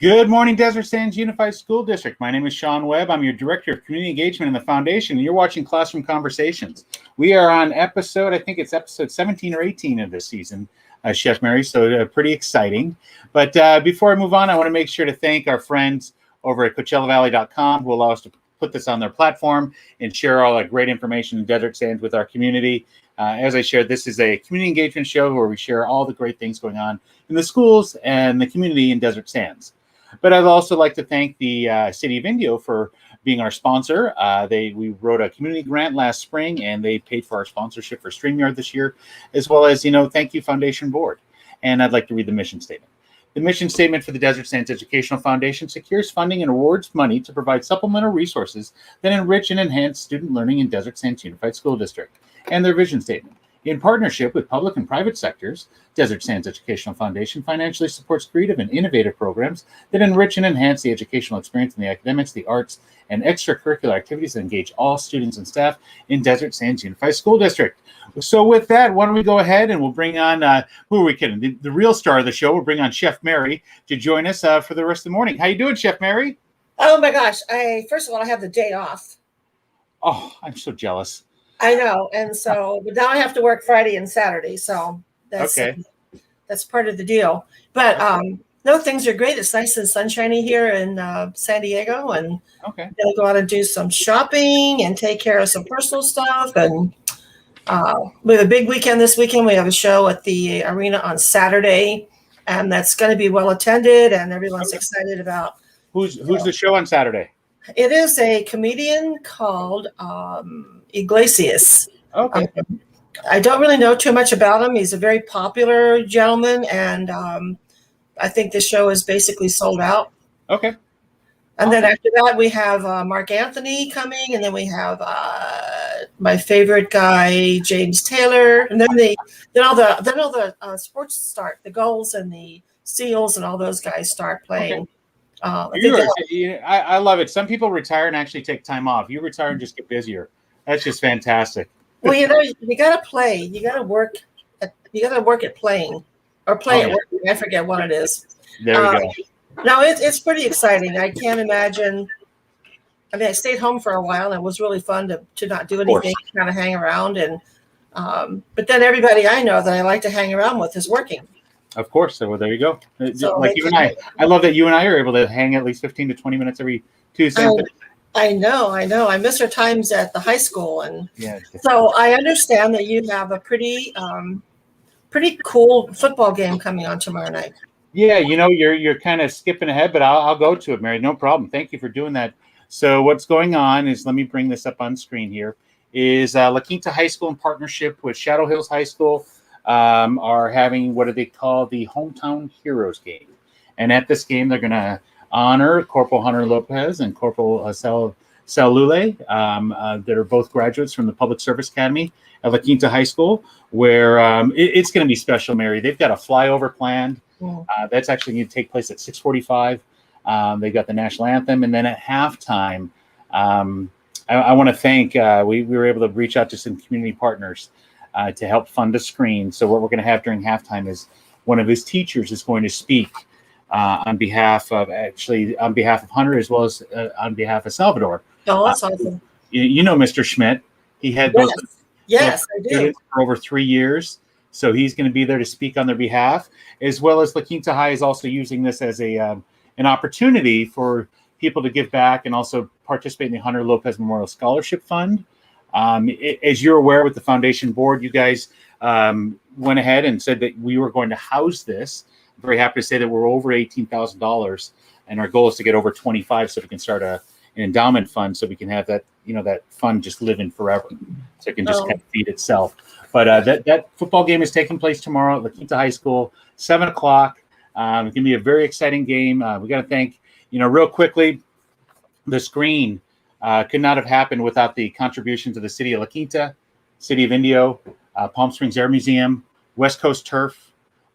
Good morning, Desert Sands Unified School District. My name is Sean Webb. I'm your Director of Community Engagement in the Foundation, and you're watching Classroom Conversations. We are on episode 17 or 18 of this season, Chef Mary, so pretty exciting. But before I move on, I want to make sure to thank our friends over at CoachellaValley.com who allow us to put this on their platform and share all that great information in Desert Sands with our community. As I shared, this is a community engagement show where we share all the great things going on in the schools and the community in Desert Sands. But I'd also like to thank the City of Indio for being our sponsor. We wrote a community grant last spring, and they paid for our sponsorship for StreamYard this year, as well as, thank you, Foundation Board. And I'd like to read the mission statement. The mission statement for the Desert Sands Educational Foundation secures funding and awards money to provide supplemental resources that enrich and enhance student learning in Desert Sands Unified School District. And their vision statement. In partnership with public and private sectors, Desert Sands Educational Foundation financially supports creative and innovative programs that enrich and enhance the educational experience in the academics, the arts, and extracurricular activities that engage all students and staff in Desert Sands Unified School District. So with that, why don't we go ahead and we'll bring on, who are we kidding? The real star of the show, we'll bring on Chef Mary to join us for the rest of the morning. How you doing, Chef Mary? Oh my gosh, first of all, I have the day off. Oh, I'm so jealous. I know, and so but now I have to work Friday and Saturday, so that's okay. That's part of the deal. But no, things are great. It's nice and sunshiny here in San Diego, and they'll go out and do some shopping and take care of some personal stuff. And we have a big weekend this weekend. We have a show at the arena on Saturday, and that's going to be well attended, and everyone's excited about. Who's the show on Saturday? It is a comedian called Iglesias. Okay. I don't really know too much about him. He's a very popular gentleman, and I think the show is basically sold out. Okay. And then after that, we have Mark Anthony coming, and then we have my favorite guy, James Taylor, and then all the sports start. The Gulls and the Seals and all those guys start playing. Okay. I love it. Some people retire and actually take time off. You retire and just get busier. That's just fantastic. Well, you got to play. You got to work. You got to work at playing, or play at working. I forget what it is. There we go. No, it's pretty exciting. I can't imagine. I mean, I stayed home for a while, and it was really fun to not do anything, kind of hang around. And but then everybody I know that I like to hang around with is working. Of course. So there you go. So, like you and I love that you and I are able to hang at least 15 to 20 minutes every Tuesday. I know. I miss our times at the high school, and so I understand that you have a pretty cool football game coming on tomorrow night. Yeah, you're kind of skipping ahead, but I'll go to it, Mary. No problem. Thank you for doing that. So what's going on is, let me bring this up on screen here, is La Quinta High School in partnership with Shadow Hills High School are having what do they call the Hometown Heroes game. And at this game, they're going to honor Corporal Hunter Lopez and Corporal Salule, that are both graduates from the Public Service Academy at La Quinta High School, where it's going to be special, Mary. They've got a flyover planned. That's actually going to take place at 6:45. They've got the national anthem, and then at halftime, I want to thank, we were able to reach out to some community partners to help fund a screen. So what we're going to have during halftime is one of his teachers is going to speak on behalf of Hunter, as well as on behalf of Salvador. Oh, that's awesome. You know Mr. Schmidt. He had Yes, I do. For over 3 years. So he's going to be there to speak on their behalf, as well as La Quinta High is also using this as an opportunity for people to give back and also participate in the Hunter Lopez Memorial Scholarship Fund. As you're aware, with the foundation board, you guys went ahead and said that we were going to house this. I'm very happy to say that we're over $18,000, and our goal is to get over 25, so we can start an endowment fund, so we can have that that fund just live in forever, so it can just kind of feed itself. But that football game is taking place tomorrow at La Quinta High School, 7 o'clock. It's going to be a very exciting game. We got to thank, real quickly, the screen could not have happened without the contributions of the City of La Quinta, City of Indio, Palm Springs Air Museum, West Coast Turf,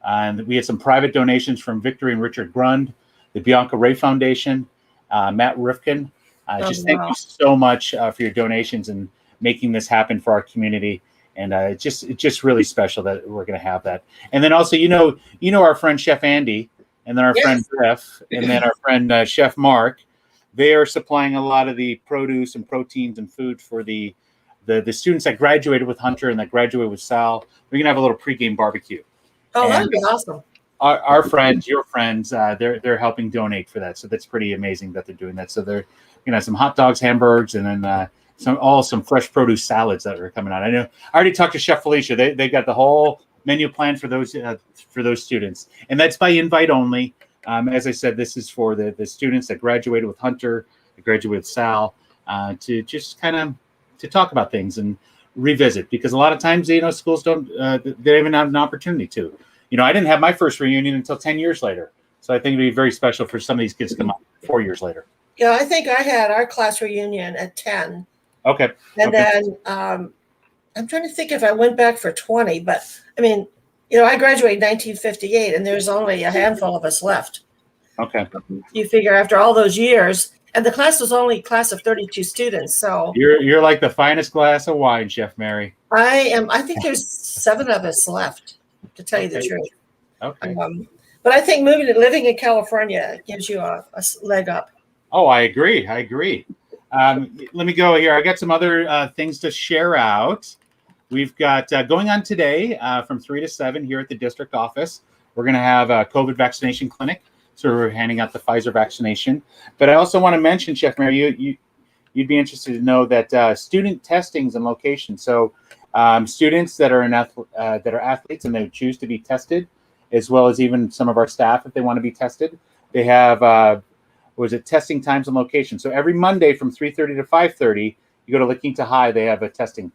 and we had some private donations from Victory and Richard Grund, the Bianca Ray Foundation, Matt Rifkin. Thank you so much for your donations and making this happen for our community. And it's just really special that we're going to have that. And then also, our friend Chef Andy and then our friend Jeff, and then our friend Chef Mark. They are supplying a lot of the produce and proteins and food for the students that graduated with Hunter and that graduated with Sal. We're gonna have a little pregame barbecue. Oh, that'd be awesome. Our friends, your friends, they're helping donate for that. So that's pretty amazing that they're doing that. So they're gonna have some hot dogs, hamburgers, and then some fresh produce salads that are coming out. I know I already talked to Chef Felicia. They got the whole menu plan for those students, and that's by invite only. As I said, this is for the students that graduated with Hunter, that graduated with Sal, to just kind of to talk about things and revisit, because a lot of times schools don't they even have an opportunity to. I didn't have my first reunion until 10 years later, so I think it'd be very special for some of these kids to come out 4 years later. Yeah, I think I had our class reunion at 10. Okay. And then I'm trying to think if I went back for 20, but I mean, I graduated in 1958, and there's only a handful of us left. Okay. You figure after all those years, and the class was only a class of 32 students, so you're like the finest glass of wine, Chef Mary. I am. I think there's 7 of us left, to tell you the truth. Okay. But I think living in California gives you a leg up. Oh, I agree. Let me go here. I got some other things to share out. We've got going on today from 3 to 7 here at the district office. We're going to have a COVID vaccination clinic. So we're handing out the Pfizer vaccination. But I also want to mention, Chef Mary, you'd be interested to know that student testings and locations. So students that are that are athletes and they choose to be tested, as well as even some of our staff if they want to be tested, they have testing times and locations. So every Monday from 3:30 to 5:30, you go to La Quinta High, they have a testing.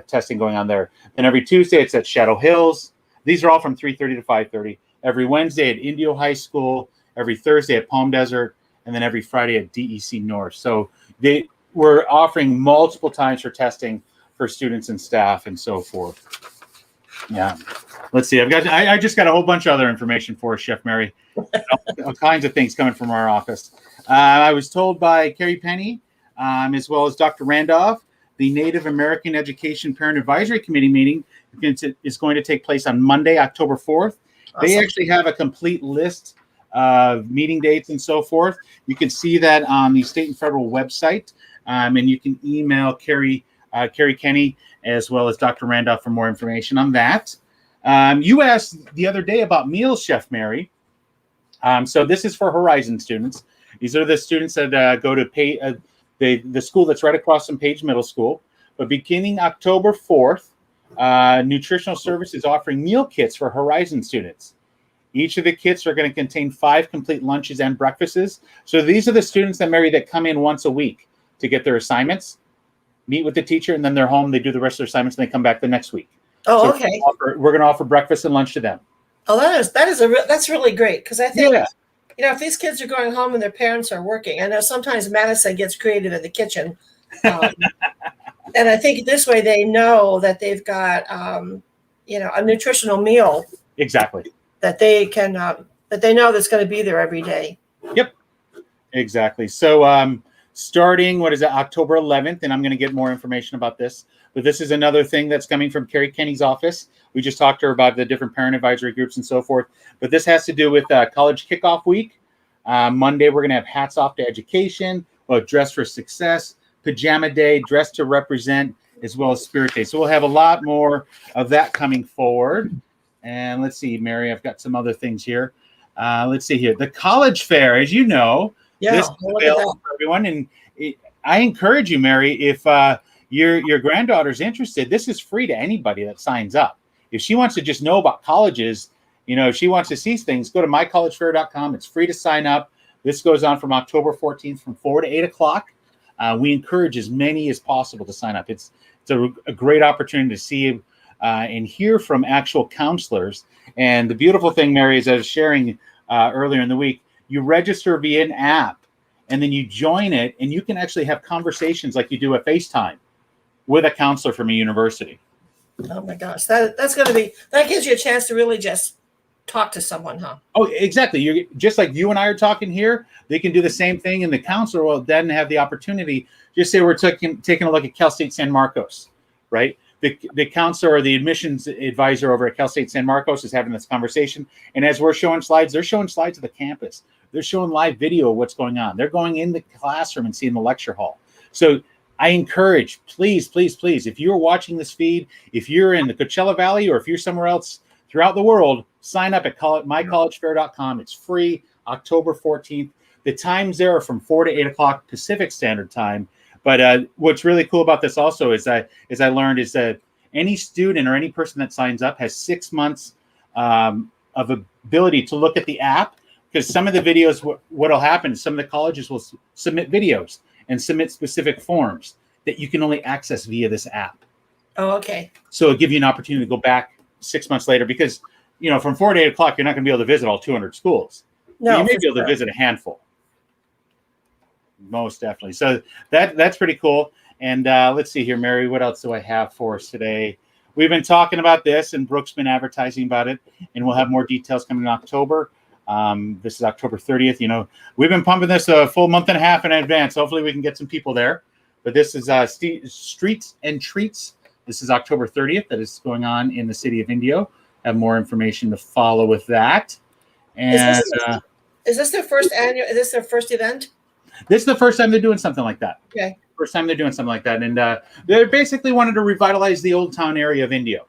Testing going on there. And every Tuesday it's at Shadow Hills. These are all from 3:30 to 5:30. Every Wednesday at Indio High School, every Thursday at Palm Desert, and then every Friday at DEC North. So they were offering multiple times for testing for students and staff and so forth. Yeah. Let's see. I just got a whole bunch of other information for us, Chef Mary. All kinds of things coming from our office. I was told by Carrie Penny, as well as Dr. Randolph, the Native American Education Parent Advisory Committee meeting is going to take place on Monday, October 4th. Awesome. They actually have a complete list of meeting dates and so forth. You can see that on the state and federal website, and you can email Carrie Kenny as well as Dr. Randolph for more information on that. You asked the other day about meals, Chef Mary. So this is for Horizon students. These are the students that go to the school that's right across from Page Middle School. But beginning October 4th, Nutritional Service is offering meal kits for Horizon students. Each of the kits are going to contain 5 complete lunches and breakfasts. So these are the students that come in once a week to get their assignments, meet with the teacher, and then they're home. They do the rest of their assignments, and they come back the next week. Oh, so okay. We're going to offer breakfast and lunch to them. Oh, that's really great, because I think if these kids are going home and their parents are working, I know sometimes Madison gets creative in the kitchen. And I think this way they know that they've got, a nutritional meal. Exactly. That they can, that they know that's going to be there every day. Yep. Exactly. So starting, October 11th, and I'm going to get more information about this, but this is another thing that's coming from Carrie Kenny's office. We just talked to her about the different parent advisory groups and so forth, but this has to do with college kickoff week. Monday, we're going to have hats off to education, dress for success, pajama day, dress to represent, as well as spirit day. So we'll have a lot more of that coming forward. And let's see, Mary, I've got some other things here. Let's see here. The college fair, as you know, this is available for everyone. And I encourage you, Mary, if your granddaughter's interested, this is free to anybody that signs up. If she wants to just know about colleges, if she wants to see things, go to mycollegefair.com. It's free to sign up. This goes on from October 14th from 4 to 8 o'clock. We encourage as many as possible to sign up. It's a great opportunity to see and hear from actual counselors. And the beautiful thing, Mary, is I was sharing earlier in the week, you register via an app, and then you join it, and you can actually have conversations like you do at FaceTime with a counselor from a university. Oh my gosh, that gives you a chance to really just talk to someone, huh? Oh, exactly. You're just like you and I are talking here. They can do the same thing, and the counselor will then have the opportunity. Just say we're taking a look at Cal State San Marcos, right? the counselor or the admissions advisor over at Cal State San Marcos is having this conversation. And as we're showing slides, they're showing slides of the campus. They're showing live video of what's going on. They're going in the classroom and seeing the lecture hall. So I encourage, please, please, please, if you're watching this feed, if you're in the Coachella Valley or if you're somewhere else throughout the world, sign up at mycollegefair.com. It's free, October 14th. The times there are from 4 to 8 o'clock Pacific Standard Time. But what's really cool about this also is that, as I learned, is that any student or any person that signs up has 6 months of ability to look at the app, because some of the videos, what will happen is some of the colleges will submit videos and submit specific forms that you can only access via this app. Oh, okay. So it'll give you an opportunity to go back 6 months later, because, you know, from 4 to 8 o'clock, you're not going to be able to visit all 200 schools. No, you may be able to visit a handful. Most definitely. So that's pretty cool. And let's see here, Mary, what else do I have for us today? We've been talking about this, and Brooke's been advertising about it, and we'll have more details coming in October. This is October 30th. You know, we've been pumping this a full month and a half in advance. Hopefully we can get some people there. But this is Streets and Treats. This is October 30th. That is going on in the city of Indio. Have more information to follow with that. And is this their first annual? Is this their first event? This is the first time they're doing something like that. Okay. First time they're doing something like that. And they basically wanted to revitalize the old town area of Indio,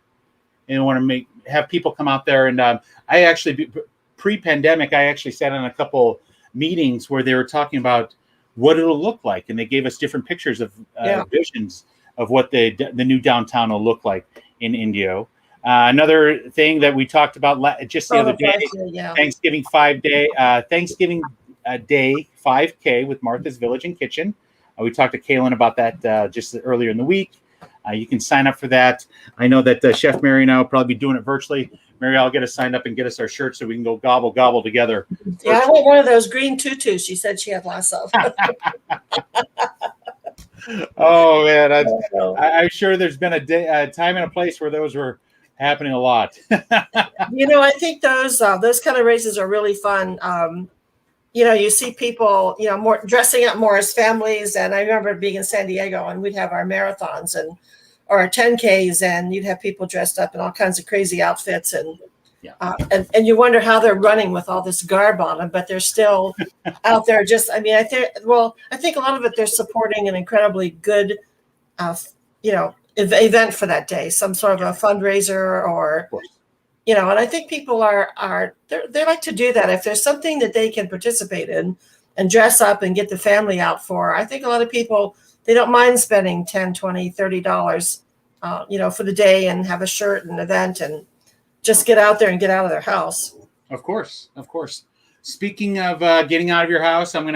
and want to have people come out there. And I actually, pre-pandemic, I actually sat on a couple meetings where they were talking about what it'll look like. And they gave us different pictures of visions of what the new downtown will look like in Indio. Another thing that we talked about just the other day, Thanksgiving Day 5K with Martha's Village and Kitchen. We talked to Kaylin about that just earlier in the week. You can sign up for that. I know that Chef Mary and I will probably be doing it virtually. Mary, I'll get us signed up and get us our shirts so we can go gobble together. Yeah, I want one of those green tutus she said she had lots of. Oh, man. I'm sure there's been a time and a place where those were happening a lot. You know, I think those kind of races are really fun. You know, you see people, you know, more dressing up more as families. And I remember being in San Diego, and we'd have our marathons or our 10Ks, and you'd have people dressed up in all kinds of crazy outfits. And and you wonder how they're running with all this garb on them, but they're still out there. I think a lot of it, they're supporting an incredibly good, event for that day, some sort of a fundraiser or, you know, and I think people they like to do that. If there's something that they can participate in and dress up and get the family out for, I think a lot of people, they don't mind spending $10, $20, $30, for the day and have a shirt and event and just get out there and get out of their house. Of course. Speaking of getting out of your house, I want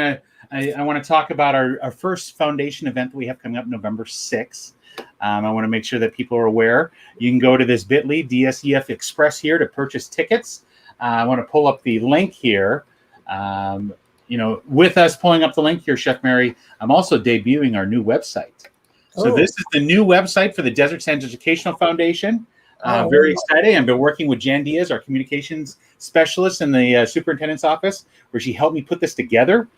to talk about our first foundation event that we have coming up November 6th. I want to make sure that people are aware. You can go to this bit.ly DSEF Express here to purchase tickets. I want to pull up the link here. With us pulling up the link here, Chef Mary, I'm also debuting our new website. So this is the new website for the Desert Sands Educational Foundation. Very exciting. I've been working with Jan Diaz, our communications specialist in the superintendent's office, where she helped me put this together.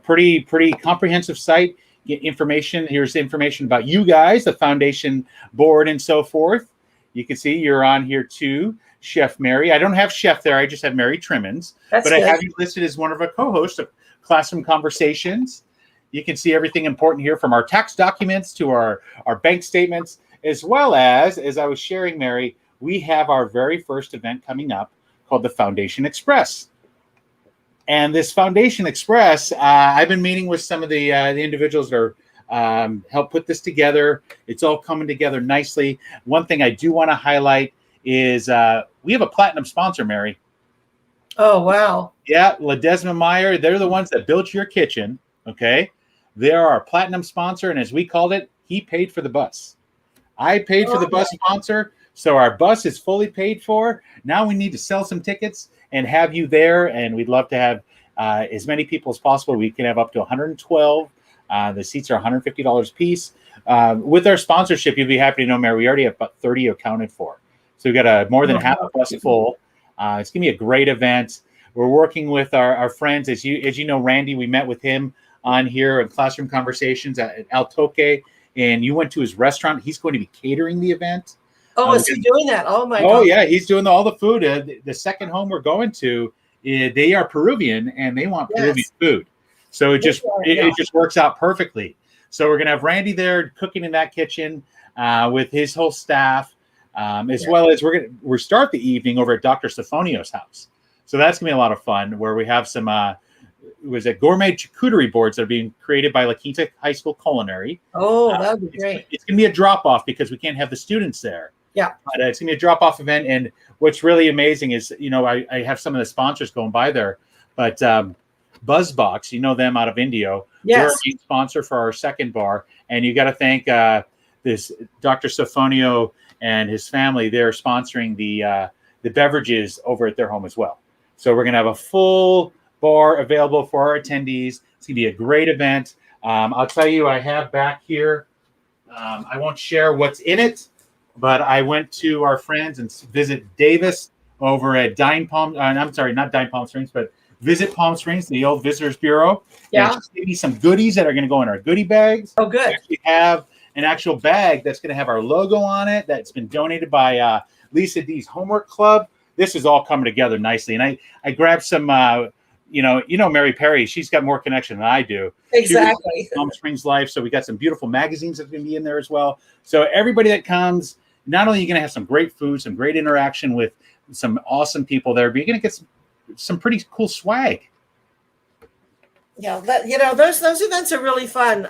Pretty comprehensive site. Get information. Here's information about you guys, the foundation board, and so forth. You can see you're on here too, Chef Mary. I don't have Chef there. I just have Mary Trimmins. But I have you listed as one of our co-hosts of Classroom Conversations. You can see everything important here, from our tax documents to our bank statements, as well as I was sharing, Mary, we have our very first event coming up called the Foundation Express. And this Foundation Express, I've been meeting with some of the individuals that are help put this together. It's all coming together nicely. One thing I do want to highlight is we have a platinum sponsor, Mary. Oh, wow. Yeah, Ledesma Meyer. They're the ones that built your kitchen, okay? They're our platinum sponsor, and as we called it, he paid for the bus. I paid for the bus sponsor, so our bus is fully paid for. Now we need to sell some tickets and have you there, and we'd love to have as many people as possible. We can have up to 112. The seats are $150 a piece. With our sponsorship, you'll be happy to know, Mary, we already have about 30 accounted for. So we've got more than half a bus full. It's going to be a great event. We're working with our friends. As you know, Randy, we met with him on here in Classroom Conversations at Altoque. and you went to his restaurant, he's going to be catering the event. Oh, is he doing that? Oh my God. Oh yeah, he's doing all the food. The second home we're going to, they are Peruvian and they want Peruvian food. So it just works out perfectly. So we're gonna have Randy there cooking in that kitchen with his whole staff, as well as we're start the evening over at Dr. Stefanio's house. So that's gonna be a lot of fun, where we have some gourmet charcuterie boards that are being created by La Quinta High School Culinary. Oh, that'd be great. It's gonna be a drop off because we can't have the students there. Yeah, but it's gonna be a drop off event, and what's really amazing is I have some of the sponsors going by there, but Buzzbox, you know them out of Indio. Yes. They're a main sponsor for our second bar, and you got to thank this Dr. Stefanio and his family. They're sponsoring the beverages over at their home as well. So we're gonna have a full bar available for our attendees. It's gonna be a great event. I'll tell you, I have back here. I won't share what's in it, but I went to our friends and visit Davis over at Palm Springs, but Visit Palm Springs, the old Visitors Bureau. Yeah. And give me some goodies that are going to go in our goodie bags. Oh, good. We actually have an actual bag that's going to have our logo on it that's been donated by Lisa D's Homework Club. This is all coming together nicely. And I grabbed some, Mary Perry, she's got more connection than I do. Exactly. Palm Springs Life. So we got some beautiful magazines that are going to be in there as well. So everybody that comes, not only are you going to have some great food, some great interaction with some awesome people there, but you're going to get some pretty cool swag. Yeah, those events are really fun.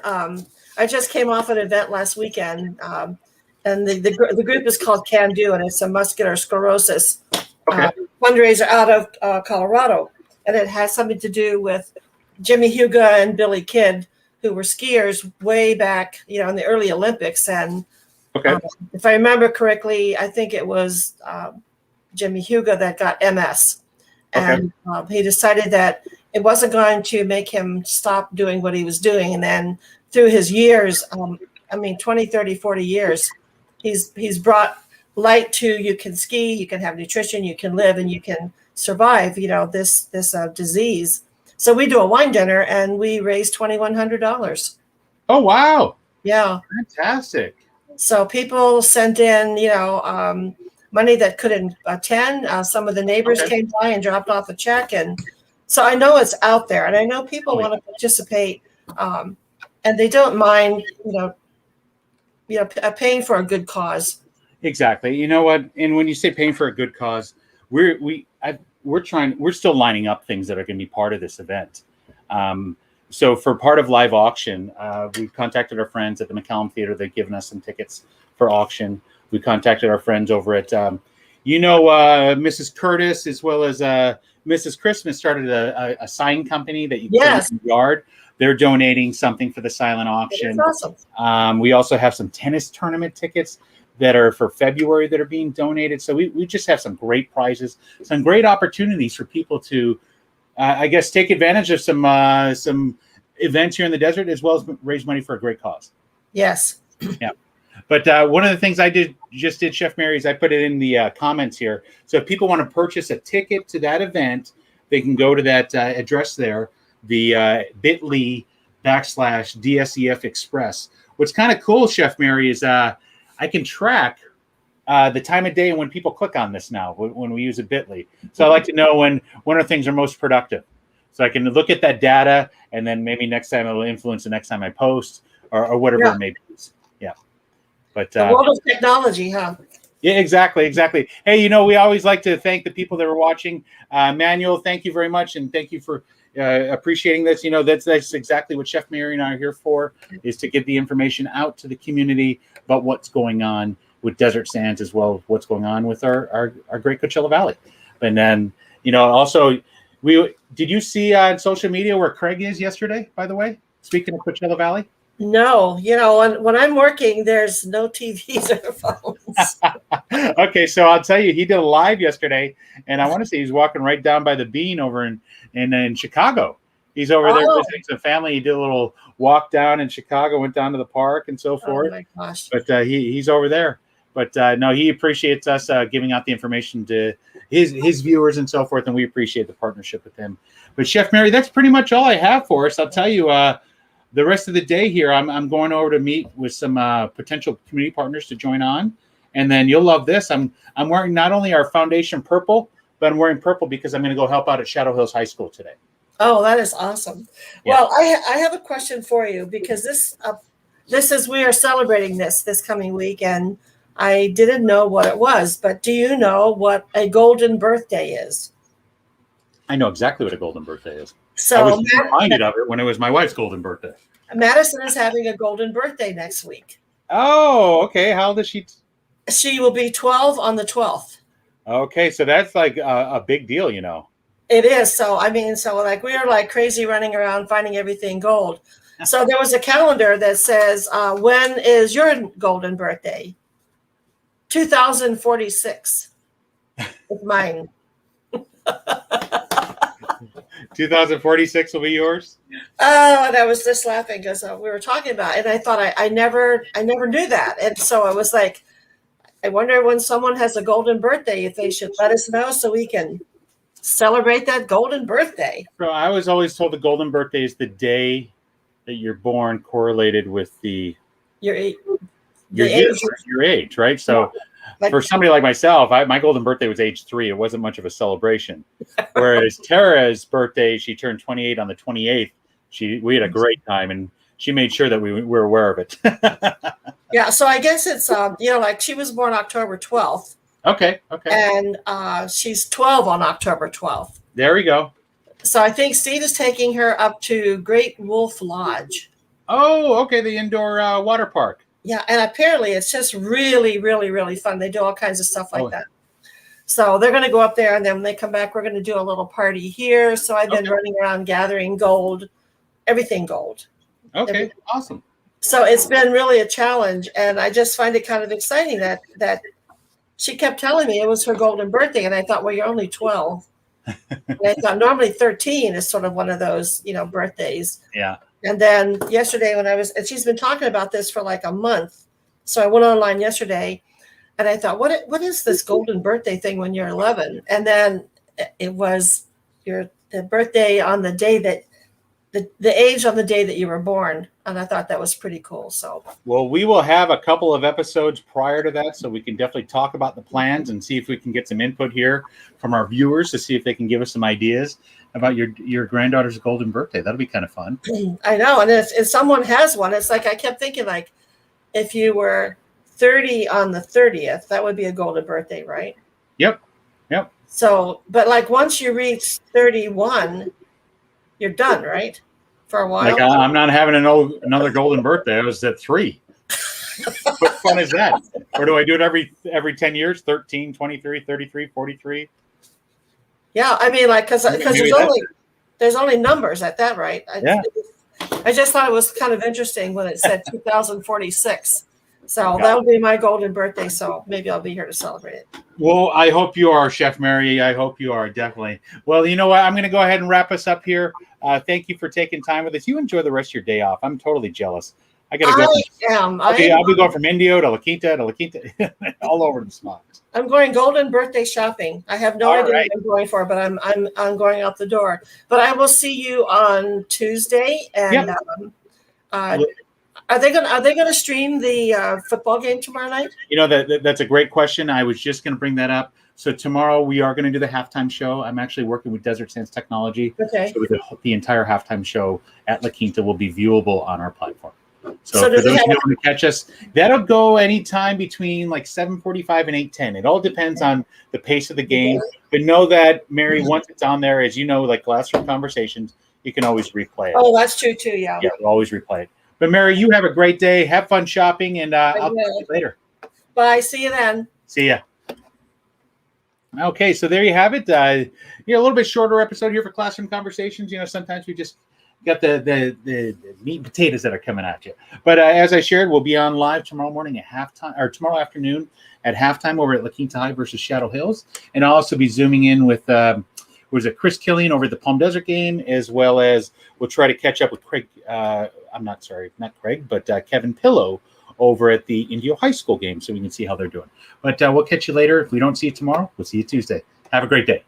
I just came off an event last weekend, and the group is called Can Do, and it's a muscular sclerosis fundraiser out of Colorado, and it has something to do with Jimmy Huga and Billy Kidd, who were skiers way back, in the early Olympics. And if I remember correctly, I think it was Jimmy Huga that got MS. And he decided that it wasn't going to make him stop doing what he was doing. And then through his years, 20, 30, 40 years, he's brought light to you can ski, you can have nutrition, you can live, and you can survive, this disease. So we do a wine dinner and we raised $2,100. Oh, wow. Yeah. Fantastic. So people sent in, money that couldn't attend. Some of the neighbors came by and dropped off a check. And so I know it's out there, and I know people want to participate, and they don't mind, paying for a good cause. Exactly. You know what? And when you say paying for a good cause, we're still lining up things that are going to be part of this event. So for part of live auction, we've contacted our friends at the McCallum Theater. They've given us some tickets for auction. We contacted our friends over at, Mrs. Curtis, as well as Mrs. Christmas started a sign company that you can put in the yard. They're donating something for the silent auction. That's awesome. We also have some tennis tournament tickets that are for February that are being donated. So we just have some great prizes, some great opportunities for people to, take advantage of some events here in the desert, as well as raise money for a great cause. Yes. Yeah. But one of the things I did, Chef Mary, is I put it in the comments here. So if people want to purchase a ticket to that event, they can go to that address there, the bit.ly/DSEF Express. What's kind of cool, Chef Mary, is I can track the time of day and when people click on this now when we use a bit.ly. So I like to know when our things are most productive. So I can look at that data, and then maybe next time it will influence the next time I post or whatever it may be. Yeah. But the world of technology, huh? Yeah, exactly. Hey, we always like to thank the people that are watching. Manuel, thank you very much, and thank you for appreciating this. That's exactly what Chef Mary and I are here for, is to get the information out to the community about what's going on with Desert Sands, as well as what's going on with our great Coachella Valley. And then, also, did you see on social media where Craig is yesterday, by the way, speaking of Coachella Valley? No, when I'm working, there's no TVs or phones. Okay, so I'll tell you, he did a live yesterday, and I want to say he's walking right down by the Bean over in Chicago. He's over there visiting some family. He did a little walk down in Chicago, went down to the park and so forth. Oh my gosh! But he's over there. But no, he appreciates us giving out the information to his viewers and so forth, and we appreciate the partnership with him. But Chef Mary, that's pretty much all I have for us. I'll tell you. the rest of the day here, I'm going over to meet with some potential community partners to join on, and then you'll love this. I'm wearing not only our foundation purple, but I'm wearing purple because I'm going to go help out at Shadow Hills High School today. Oh, that is awesome. Yeah. Well, I have a question for you because this is we are celebrating this coming week, and I didn't know what it was. But do you know what a golden birthday is? I know exactly what a golden birthday is. So I was reminded of it when it was my wife's golden birthday. Madison is having a golden birthday next week. Oh, okay. How old is she? She will be 12 on the 12th. Okay, so that's like a big deal, you know. It is. So, I mean, so like we are like crazy running around finding everything gold. So there was a calendar that says, when is your golden birthday? 2046 is mine. 2046 will be yours? Oh, and I was just laughing because we were talking about it, and I thought I never knew that. And so I was like, I wonder when someone has a golden birthday, if they should let us know so we can celebrate that golden birthday. So I was always told the golden birthday is the day that you're born correlated with your age, right? So for somebody like myself, my golden birthday was age 3. It wasn't much of a celebration. Whereas Tara's birthday, she turned 28 on the 28th. We had a great time, and she made sure that we were aware of it. Yeah, so I guess it's like she was born October 12th. Okay. And she's 12 on October 12th. There we go. So I think Steve is taking her up to Great Wolf Lodge. Oh, okay, the indoor water park. Yeah, and apparently it's just really, really, really fun. They do all kinds of stuff like that. So they're going to go up there, and then when they come back, we're going to do a little party here. So I've been running around gathering gold, everything gold. Okay, awesome. So it's been really a challenge, and I just find it kind of exciting that she kept telling me it was her golden birthday, and I thought, well, you're only 12. And I thought normally 13 is sort of one of those, birthdays. Yeah. And then yesterday and she's been talking about this for like a month. So I went online yesterday and I thought, what is this golden birthday thing when you're 11? And then it was the birthday on the day that the age on the day that you were born. And I thought that was pretty cool. So, well, we will have a couple of episodes prior to that, so we can definitely talk about the plans and see if we can get some input here from our viewers to see if they can give us some ideas about your granddaughter's golden birthday. That'll be kind of fun. I know. And if someone has one, it's like I kept thinking, like, if you were 30 on the 30th, that would be a golden birthday, right? Yep. So, but like once you reach 31, you're done, right? For a while. Like I'm not having another golden birthday. I was at 3. What fun is that? Or do I do it every 10 years? 13, 23, 33, 43? Yeah, I mean, like, because there's only numbers at that, right? I just thought it was kind of interesting when it said 2046. So that will be my golden birthday. So maybe I'll be here to celebrate it. Well, I hope you are, Chef Mary. I hope you are, definitely. Well, you know what? I'm going to go ahead and wrap us up here. Thank you for taking time with us. You enjoy the rest of your day off. I'm totally jealous. I got to go. I'll be going from Indio to La Quinta, all over the spots. I'm going golden birthday shopping. I have no idea what I'm going for, but I'm going out the door. But I will see you on Tuesday. And are they going to stream the football game tomorrow night? You know, that's a great question. I was just going to bring that up. So tomorrow we are going to do the halftime show. I'm actually working with Desert Sands Technology. Okay. So the entire halftime show at La Quinta will be viewable on our platform. So for those of you who want to catch us, that'll go anytime between like 7:45 and 8:10. It all depends on the pace of the game. But know that, Mary, once it's on there, as you know, like Classroom Conversations, you can always replay it. Oh, that's true too, yeah. Yeah, we'll always replay it. But Mary, you have a great day. Have fun shopping, and I'll see you later. Bye. See you then. See ya. Okay, so there you have it. A little bit shorter episode here for Classroom Conversations. You know, sometimes we just got the meat and potatoes that are coming at you. But as I shared, we'll be on live tomorrow morning at halftime, or tomorrow afternoon at halftime over at La Quinta High versus Shadow Hills. And I'll also be zooming in with Chris Killian over at the Palm Desert game, as well as we'll try to catch up with Craig. Not Craig, but Kevin Pillow over at the Indio High School game, so we can see how they're doing. But we'll catch you later. If we don't see you tomorrow, we'll see you Tuesday. Have a great day.